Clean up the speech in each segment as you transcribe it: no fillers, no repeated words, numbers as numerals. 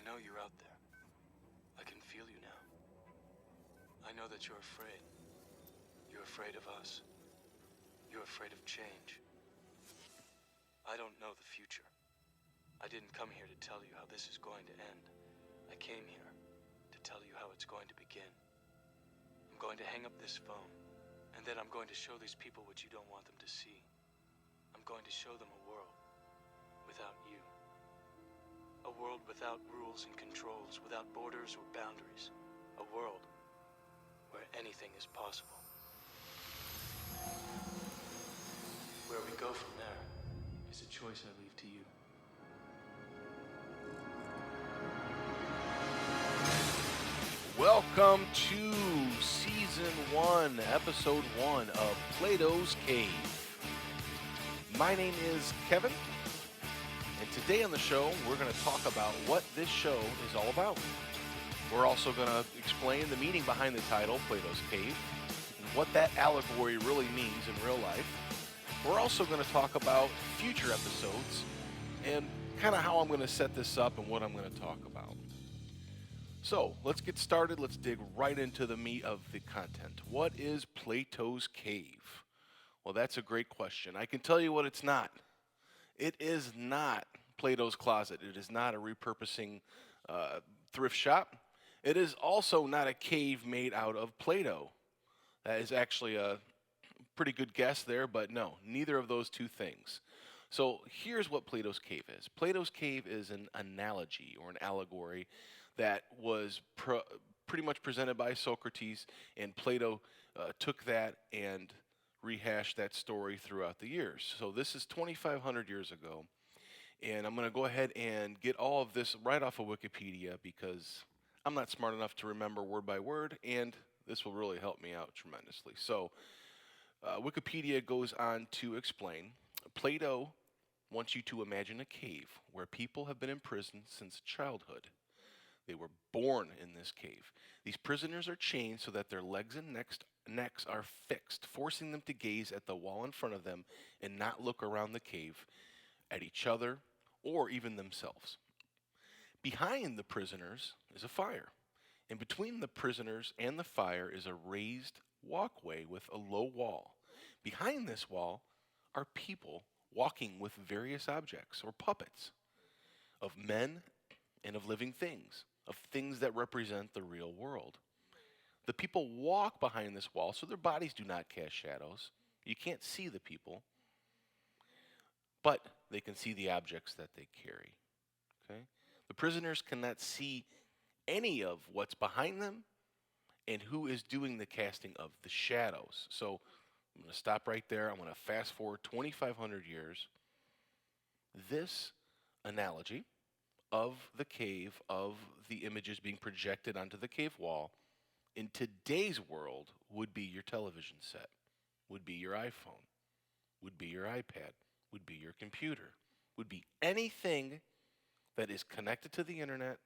I know you're out there. I can feel you now. I know that you're afraid. You're afraid of us. You're afraid of change. I don't know the future. I didn't come here to tell you how this is going to end. I came here to tell you how it's going to begin. I'm going to hang up this phone, and then I'm going to show these people what you don't want them to see. I'm going to show them a world without you. A world without rules and controls, without borders or boundaries. A world where anything is possible. Where we go from there is a choice I leave to you. Welcome to Season 1, Episode 1 of Plato's Cave. My name is Kevin, and today on the show, we're going to talk about what this show is all about. We're also going to explain the meaning behind the title, Plato's Cave, and what that allegory really means in real life. We're also going to talk about future episodes and kind of how I'm going to set this up and what I'm going to talk about. So, let's get started. Let's dig right into the meat of the content. What is Plato's Cave? Well, that's a great question. I can tell you what it's not. It is not Plato's Closet. It is not a repurposing thrift shop. It is also not a cave made out of Play-Doh. That is actually a pretty good guess there, but no, neither of those two things. So here's what Plato's Cave is. Plato's Cave is an analogy or an allegory that was pretty much presented by Socrates, and Plato took that and rehashed that story throughout the years. So this is 2,500 years ago, and I'm going to go ahead and get all of this right off of Wikipedia because I'm not smart enough to remember word by word, and this will really help me out tremendously. So Wikipedia goes on to explain, Plato wants you to imagine a cave where people have been imprisoned since childhood. They were born in this cave. These prisoners are chained so that their legs and necks are fixed, forcing them to gaze at the wall in front of them and not look around the cave at each other or even themselves. Behind the prisoners is a fire, and between the prisoners and the fire is a raised walkway with a low wall. Behind this wall are people walking with various objects or puppets of men and of living things, of things that represent the real world. The people walk behind this wall so their bodies do not cast shadows. You can't see the people, but they can see the objects that they carry. Okay? The prisoners cannot see any of what's behind them and who is doing the casting of the shadows. So I'm going to stop right there. I'm going to fast forward 2,500 years. This analogy of the cave, of the images being projected onto the cave wall, in today's world would be your television set, would be your iPhone, would be your iPad, would be your computer, would be anything that is connected to the internet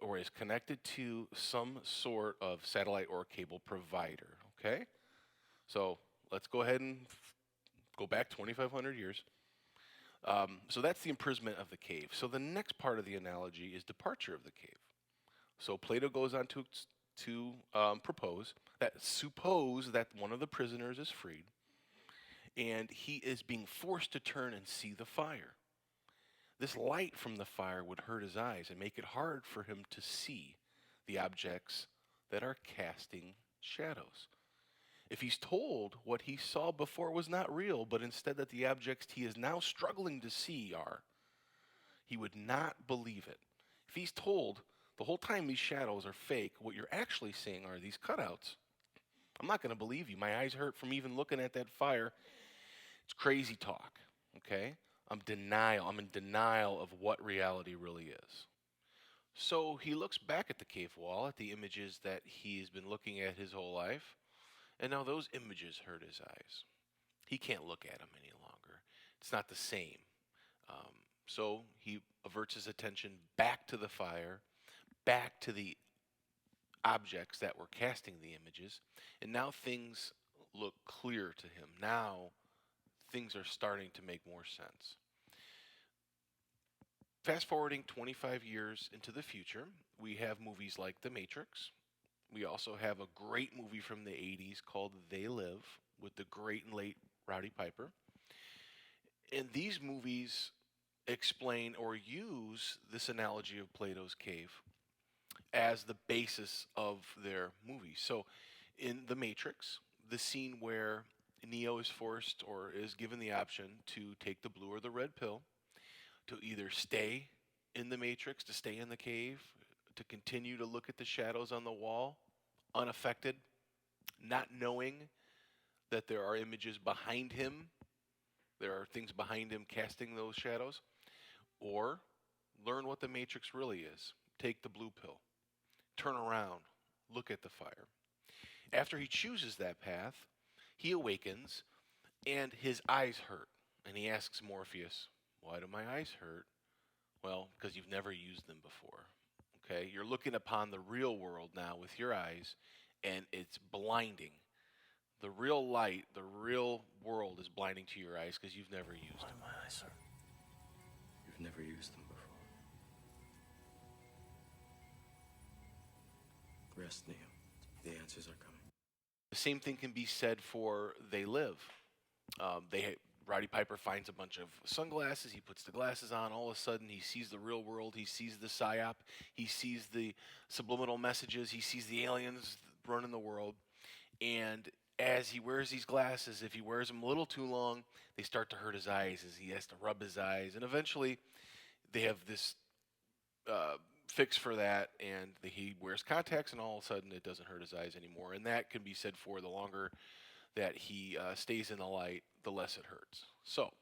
or is connected to some sort of satellite or cable provider, okay? So let's go ahead and go back 2,500 years. So that's the imprisonment of the cave. So the next part of the analogy is departure of the cave. So Plato goes on to propose that suppose that one of the prisoners is freed, and he is being forced to turn and see the fire. This light from the fire would hurt his eyes and make it hard for him to see the objects that are casting shadows. If he's told what he saw before was not real, but instead that the objects he is now struggling to see are, he would not believe it. If he's told the whole time these shadows are fake, what you're actually seeing are these cutouts, I'm not going to believe you. My eyes hurt from even looking at that fire. It's crazy talk, okay? I'm in denial of what reality really is. So he looks back at the cave wall, at the images that he's been looking at his whole life, and now those images hurt his eyes. He can't look at them any longer. It's not the same. So he averts his attention back to the fire, back to the objects that were casting the images, and now things look clear to him. Now things are starting to make more sense. Fast forwarding 25 years into the future, we have movies like The Matrix. We also have a great movie from the 80s called They Live with the great and late Rowdy Piper. And these movies explain or use this analogy of Plato's cave as the basis of their movie. So in The Matrix, the scene where Neo is forced or is given the option to take the blue or the red pill, to either stay in the Matrix, to stay in the cave, to continue to look at the shadows on the wall unaffected, not knowing that there are images behind him, there are things behind him casting those shadows, or learn what the Matrix really is. Take the blue pill, turn around, look at the fire. After he chooses that path, he awakens and his eyes hurt. And he asks Morpheus, "Why do my eyes hurt?" Well, because you've never used them before. Okay? You're looking upon the real world now with your eyes, and it's blinding. The real light, the real world is blinding to your eyes because you've never used Why them. do my eyes hurt? You've never used them before. Rest, Neo. The answers are coming. The same thing can be said for They Live. Roddy Piper finds a bunch of sunglasses. He puts the glasses on. All of a sudden, he sees the real world. He sees the psyop. He sees the subliminal messages. He sees the aliens running the world. And as he wears these glasses, if he wears them a little too long, they start to hurt his eyes as he has to rub his eyes. And eventually, they have this fix for that, and he wears contacts, and all of a sudden, it doesn't hurt his eyes anymore. And that can be said for the longer that he stays in the light, the less it hurts. So,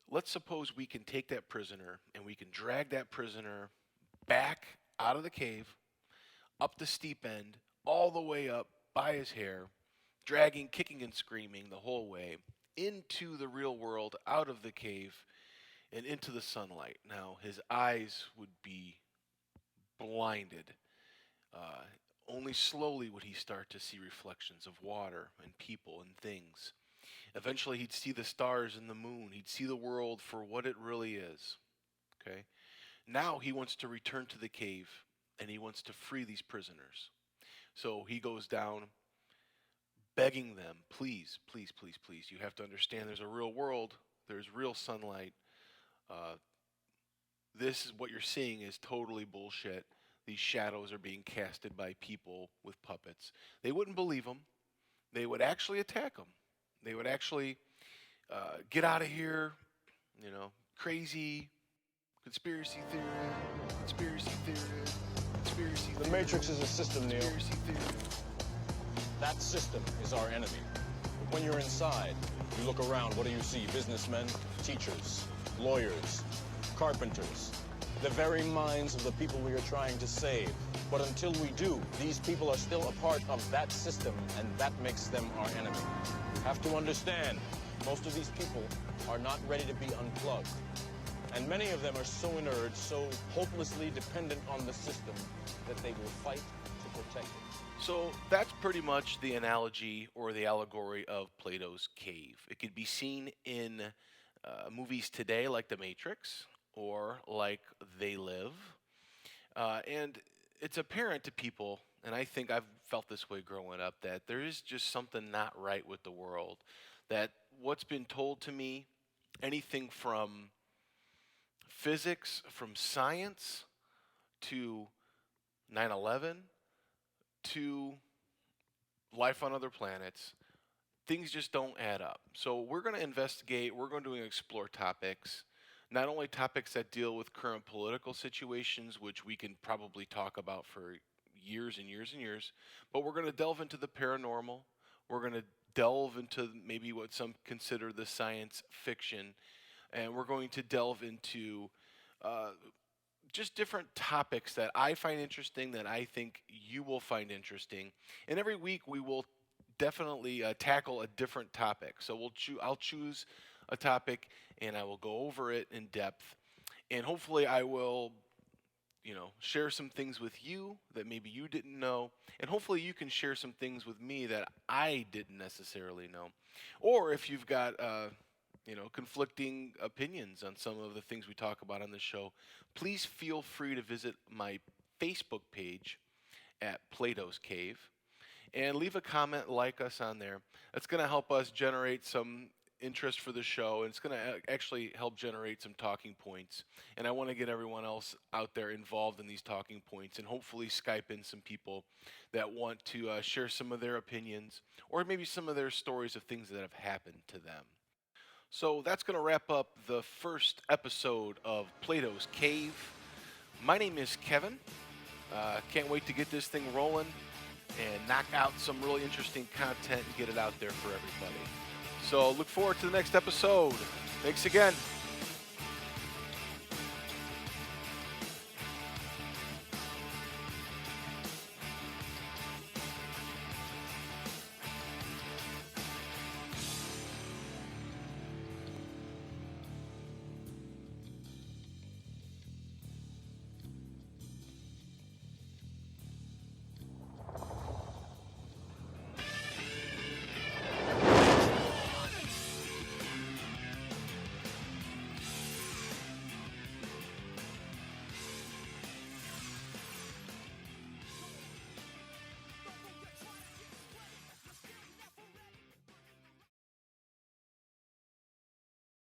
let's suppose we can take that prisoner and we can drag that prisoner back out of the cave, up the steep end, all the way up by his hair, dragging, kicking, and screaming the whole way into the real world, out of the cave, and into the sunlight. Now, his eyes would be blinded. Only slowly would he start to see reflections of water and people and things. Eventually, he'd see the stars and the moon. He'd see the world for what it really is. Okay? Now he wants to return to the cave, and he wants to free these prisoners. So he goes down begging them, please, please, please, please, you have to understand there's a real world. There's real sunlight. This is what you're seeing is totally bullshit. These shadows are being casted by people with puppets. They wouldn't believe him. They would actually attack him. They would actually get out of here, crazy, conspiracy theory, conspiracy theory, conspiracy theory. The Matrix is a system, Neil. Conspiracy theory. That system is our enemy. But when you're inside, you look around, what do you see? Businessmen, teachers, lawyers, carpenters. The very minds of the people we are trying to save. But until we do, these people are still a part of that system, and that makes them our enemy. You have to understand, most of these people are not ready to be unplugged. And many of them are so inert, so hopelessly dependent on the system, that they will fight to protect it. So that's pretty much the analogy or the allegory of Plato's cave. It could be seen in movies today like The Matrix or like They Live. And it's apparent to people, and I think I've felt this way growing up, that there is just something not right with the world. That what's been told to me, anything from physics, from science, to 9/11, to life on other planets, things just don't add up. So we're going to investigate, we're going to explore topics, not only topics that deal with current political situations, which we can probably talk about for years and years and years, but we're going to delve into the paranormal. We're going to delve into maybe what some consider the science fiction, and we're going to delve into just different topics that I find interesting, that I think you will find interesting. And every week we will definitely tackle a different topic. So I'll choose a topic and I will go over it in depth. And hopefully I will, share some things with you that maybe you didn't know. And hopefully you can share some things with me that I didn't necessarily know. Or if you've got conflicting opinions on some of the things we talk about on the show, please feel free to visit my Facebook page at Plato's Cave and leave a comment, like us on there. That's going to help us generate some interest for the show, and it's going to actually help generate some talking points. And I want to get everyone else out there involved in these talking points, and hopefully Skype in some people that want to share some of their opinions or maybe some of their stories of things that have happened to them. So that's going to wrap up the first episode of Plato's Cave. My name is Kevin. Can't wait to get this thing rolling and knock out some really interesting content and get it out there for everybody. So look forward to the next episode. Thanks again.